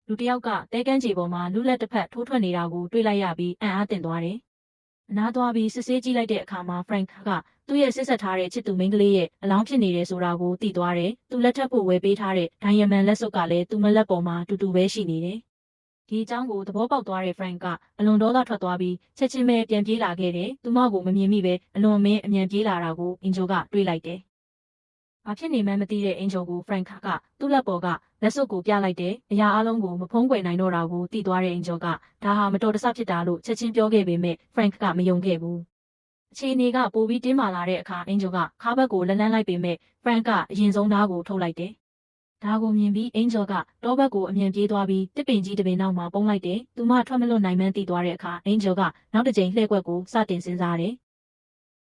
လူတစ်ယောက်ကတဲကန်းခြေပေါ်မှာလူလက်တစ်ဖက်ထိုးထွက်နေတာကိုတွေ့လိုက်ရပြီးအံ့အားသင့်သွားတယ်။အနားသွားပြီးစစ်ဆေးကြည့်လိုက်တဲ့အခါမှာ Frank ကသူ့ရဲ့ဆစ်ဆက်ထားတဲ့ချစ်သူမိန်းကလေးရဲ့အလောင်းဖြစ်နေတယ်ဆိုတာကိုသိသွားတယ်။သူလက်ထပ်ဖို့ဝယ်ပေးထားတဲ့ဒိုင်ယာမန်လက်စွပ်ကလည်းသူ့မလက်ပေါ်မှာတူတူပဲရှိနေတယ်။ဒီအကြောင်းကိုသဘောပေါက်သွားတဲ့ Frank ကအလွန်ဒေါသထွက်သွားပြီးချက်ချင်းပဲပြန်ပြေးလာခဲ့တယ်။သူမကိုမမြင်မိပဲအလွန်မင်းအမြန်ပြေးလာတာကိုအင်ဂျိုကတွေ့လိုက်တယ်။ဘာဖြစ်နေမှန်းမသိတဲ့အင်ဂျိုကို Frank ကသူ့လက်ပေါ်ကလက်စွပ်ကိုပြလိုက်တယ်။အရာအလုံးကိုမဖုံးကွယ်နိုင်တော့တာကိုသိသွားတဲ့အင်ဂျိုကဒါဟာမတော်တဆဖြစ်တာလို့ချက်ချင်းပြောခဲ့ပေမဲ့ Frank ကမယုံခဲ့ဘူး။အခြေအနေကပိုပြီးတင်းမာလာတဲ့အခါအင်ဂျိုကခါဘက်ကိုလက်လန်းလိုက်ပေမဲ့ Frank ကအရင်ဆုံးဓာတ်ကိုထုတ်လိုက်တယ်။ဒါကိုမြင်ပြီးအင်ဂျိုကတောဘက်ကိုအမြန်ပြေးသွားပြီးတစ်ပင်ကြီးတစ်ပင်နောက်မှာပုန်းလိုက်တယ်။သူမထွက်မလွတ်နိုင်မှန်းသိသွားတဲ့အခါအင်ဂျိုကနောက်တစ်ကြိမ်လှည့်ကွက်ကိုစတင်စဉ်းစားတယ်။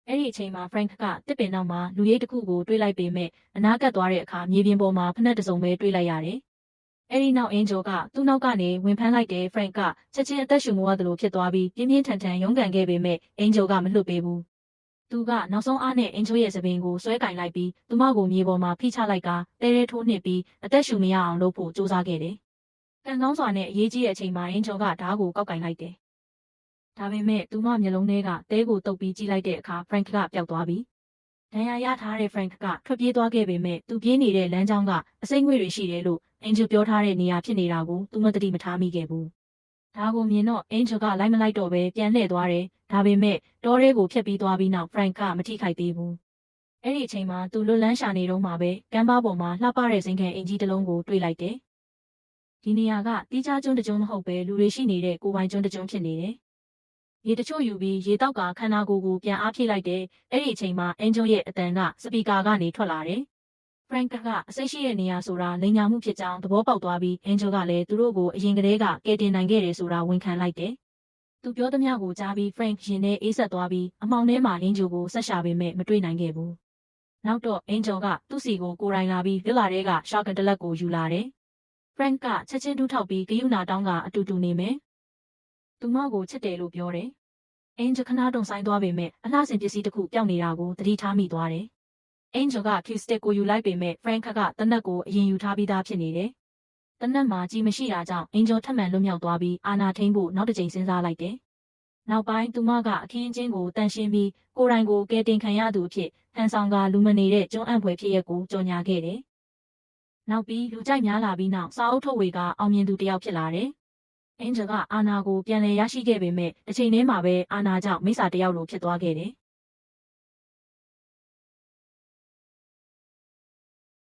အဲ့ဒီအချိန်မှာ Frank ကတစ်ပင်နောက်မှာလူရိပ်တစ်ခုကိုတွေးလိုက်ပေမဲ့အနားကပ်သွားတဲ့အခါမြေပြင်ပေါ်မှာဖနက်တစ်စုံပဲတွေးလိုက်ရတယ်။အဲ့ဒီနောက်အင်ဂျိုကသူ့နောက်ကနေဝင်ဖမ်းလိုက်တဲ့ Frank ကချက်ချင်းအသက်ရှူမရတယ်လို့ဖြစ်သွားပြီးပြင်းပြင်းထန်ထန်ရုန်းကန်ခဲ့ပေမဲ့အင်ဂျိုကမလွတ်ပေးဘူး။သူကနောက်ဆုံးအားနဲ့အင်ဂျိုရဲ့စပင်ကိုဆွဲကင်လိုက်ပြီးသူမကိုမြေပေါ်မှာဖိချလိုက်ကတဲတဲထိုးနှစ်ပြီးအသက်ရှူမရအောင်လုပ်ဖို့ကြိုးစားခဲ့တယ်။ကံကောင်းစွာနဲ့အရေးကြီးတဲ့အချိန်မှာအင်ဂျိုကဓာတ်ကိုကောက်ကင်လိုက်တယ်။ဒါပေမဲ့သူမမျက်လုံးထဲကတဲကိုတုပ်ပြီးကြည့်လိုက်တဲ့အခါ Frank ကပျောက်သွားပြီ။ဒဏ်ရာရထားတဲ့ Frank ကထွက်ပြေးသွားခဲ့ပေမဲ့သူပြေးနေတဲ့လမ်းကြောင်းကအစိမ့်ငွေ့တွေရှိတယ်လို့အင်ဂျိုပြောထားတဲ့နေရာဖြစ်နေတာကိုသူမသတိမထားမိခဲ့ဘူး။ဒါကိုမြင်တော့အင်ဂျိုကလိုက်မလိုက်တော့ပဲပြန်လှည့်သွားတယ်။ဒါပေမဲ့တောထဲကိုဖျက်ပြီးသွားပြီးနောက် Frank ကမထိခိုက်သေးဘူး။အဲ့ဒီအချိန်မှာသူလွတ်လန်းရှာနေတော့မှပဲကမ်းပါးပေါ်မှာလှပတဲ့စိန်ခံအင်ကြီးတစ်လုံးကိုတွေ့လိုက်တယ်။ဒီနေရာကတီးခြားကျွန်းတစ်ကျွန်းမဟုတ်ပဲလူတွေရှိနေတဲ့ကိုပိုင်ကျွန်းတစ်ကျွန်းဖြစ်နေတယ်။ရေတချို့ယူပြီးရေတောက်ကခန္ဓာကိုယ်ကိုပြန်အားဖြည့်လိုက်တယ်။အဲ့ဒီအချိန်မှာအင်ဂျိုရဲ့အတန်ကစပီကာကနေထွက်လာတယ်။ Frank ကအစိတ်ရှိတဲ့နေရာဆိုတာလိန်ညာမှုဖြစ်ကြောင်းသဘောပေါက်သွားပြီးအင်ဂျိုကလည်းသူတို့ကိုအရင်ကတည်းကကယ်တင်နိုင်ခဲ့တယ်ဆိုတာဝန်ခံလိုက်တယ်။သူပြောသမျှကိုကြားပြီး Frank ရင်ထဲအေးဆက်သွားပြီးအမှောင်ထဲမှာအင်ဂျိုကိုဆက်ရှာပေမဲ့မတွေ့နိုင်ခဲ့ဘူး။နောက်တော့အင်ဂျိုကသူ့စီကိုကိုယ်တိုင်လာပြီးဗီလာထဲကရှာကန်တလက်ကိုယူလာတယ်။ Frank ကချက်ချင်းတူးထောက်ပြီးဂယုဏတောင်းကအတူတူနေမယ်။သူမကိုချစ်တယ်လို့ပြောတယ်။အင်ဂျိုခဏတုံဆိုင်သွားပေမဲ့အလှဆင်ပစ္စည်းတစ်ခုပျောက်နေတာကိုသတိထားမိသွားတယ်။အင်ဂျိုက Q stick ကိုယူလိုက်ပေမဲ့ Frank ကတနက်ကိုအရင်ယူထားပြီးသားဖြစ်နေတယ်။တနက်မှာကြီးမရှိတာကြောင့်အင်ဂျိုထပ်မံလွတ်မြောက်သွားပြီးအာနာထိန်ဖို့နောက်တစ်ကြိမ်စဉ်းစားလိုက်တယ်။နောက်ပိုင်းသူမကအခင်းအကျင်းကိုတန်ရှင်းပြီးကိုယ်တိုင်ကိုကယ်တင်ခံရသူအဖြစ်ဟန်ဆောင်ကလူမနေတဲ့ကျွန်းအံ့ဖွယ်ဖြစ်ရက်ကိုကြော်ညာခဲ့တယ်။နောက်ပြီးလူကြိုက်များလာပြီးနောက်စာအုပ်ထုတ်ဝေကအောင်မြင်သူတစ်ယောက်ဖြစ်လာတယ်။အင်ဂျိုကအာနာကိုပြန်လည်ရရှိခဲ့ပေမဲ့တစ်ချိန်တည်းမှာပဲအာနာကြောင့်မိစ္ဆာတစ်ယောက်လိုဖြစ်သွားခဲ့တယ်။